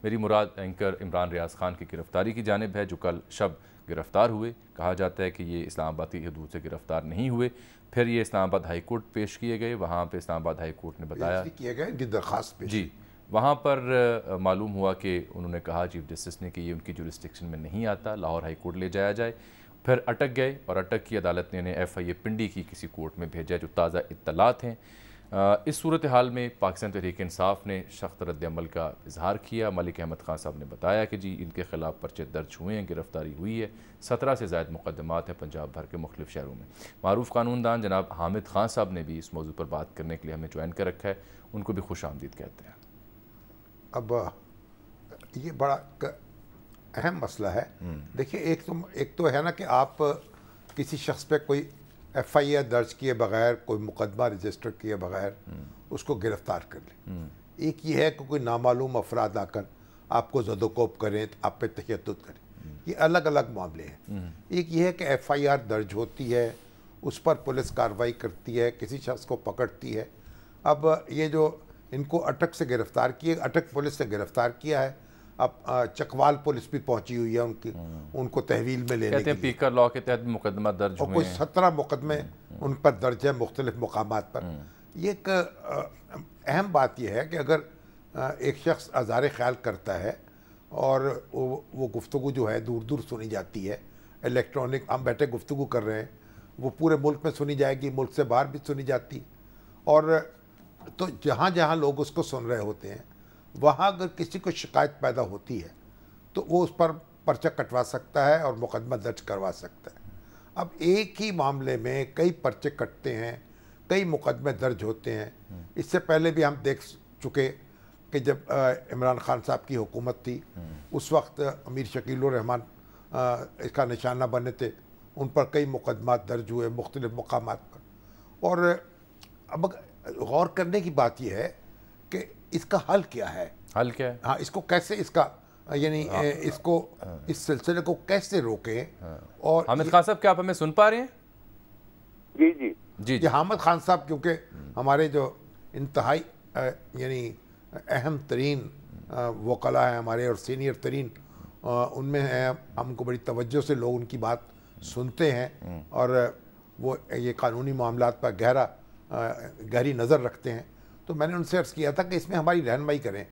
मेरी मुराद एंकर इमरान रियाज खान की गिरफ्तारी की जानिब है, जो कल शब गिरफ्तार हुए। कहा जाता है कि ये इस्लामाबाद की हदूद से गिरफ्तार नहीं हुए, फिर ये इस्लामाबाद हाई कोर्ट पेश किए गए। वहाँ पर इस्लामाबाद हाई कोर्ट ने बताया किए गए, इनकी दरख्वास्त पेश जी, वहाँ पर मालूम हुआ कि उन्होंने कहा चीफ जस्टिस ने कि ये उनकी जुरिस्डिक्शन में नहीं आता, लाहौर हाई कोर्ट ले जाया जाए। फिर अटक गए और अटक की अदालत ने इन्हें FIA पिंडी की किसी कोर्ट में भेजा, जो ताज़ा इत्तलात हैं। इस सूरत हाल में पाकिस्तान तहरीक इंसाफ ने सख्त रद्द-ए-अमल का इजहार किया। मलिक अहमद खान साहब ने बताया कि जी इनके खिलाफ पर्चे दर्ज हुए हैं, गिरफ्तारी हुई है, 17 से ज़ायद मुकदमात हैं पंजाब भर के मुख्तलिफ शहरों में। मारूफ कानूनदान जनाब हामिद खान साहब ने भी इस मौजू पर बात करने के लिए हमें ज्वाइन कर रखा है, उनको भी खुश आमदीद कहते हैं। अब ये बड़ा अहम मसला है। देखिए, एक तो है ना कि आप किसी शख्स पे कोई FIR दर्ज किए बगैर, कोई मुकदमा रजिस्टर किए बगैर उसको गिरफ्तार कर लें। एक ये है कि कोई नामालूम अफराद आकर आपको ज़दोकोब करें, आप पे तशद्दुद करें, ये अलग अलग मामले हैं। एक ये है कि FIR दर्ज होती है, उस पर पुलिस कार्रवाई करती है, किसी शख्स को पकड़ती है। अब ये जो इनको अटक से गिरफ्तार किए, अटक पुलिस ने गिरफ्तार किया है, अब चकवाल पुलिस भी पहुंची हुई है उनको तहवील में लेने के लिए। पीकर लॉ के तहत मुकदमा दर्ज और कोई 17 मुकदमे उन पर दर्ज है मुख्तलिफ मुकामात पर। ये एक अहम बात यह है कि अगर एक शख्स आज़ार ख्याल करता है और वो गुफ्तगू जो है दूर दूर सुनी जाती है, इलेक्ट्रॉनिक, हम बैठे गुफ्तगू कर रहे हैं, वो पूरे मुल्क में सुनी जाएगी, मुल्क से बाहर भी सुनी जाती। और तो जहाँ जहाँ लोग उसको सुन रहे होते हैं, वहाँ अगर किसी को शिकायत पैदा होती है तो वो उस पर पर्चा कटवा सकता है और मुकदमा दर्ज करवा सकता है। अब एक ही मामले में कई पर्चे कटते हैं, कई मुकदमे दर्ज होते हैं। इससे पहले भी हम देख चुके कि जब इमरान खान साहब की हुकूमत थी, उस वक्त अमीर शकील रहमान इसका निशाना बने थे, उन पर कई मुकदमा दर्ज हुए मुख्तलिफ मकामात पर। और अब गौर करने की बात यह है कि इसका हल क्या है। हल क्या है? हाँ, इसको कैसे, इसका यानी इसको, इस सिलसिले को कैसे रोकें। और हामिद खान साहब, क्या आप हमें सुन पा रहे हैं? जी जी जी जी। हामिद खान साहब क्योंकि हमारे जो इंतहाई यानी अहम तरीन वकला है हमारे और सीनियर तरीन उनमें है, हमको बड़ी तवज्जो से लोग उनकी बात सुनते हैं और वो ये कानूनी मामलात पर गहरी नज़र रखते हैं। तो मैंने उनसे अर्ज़ किया था कि इसमें हमारी रहनुमाई करें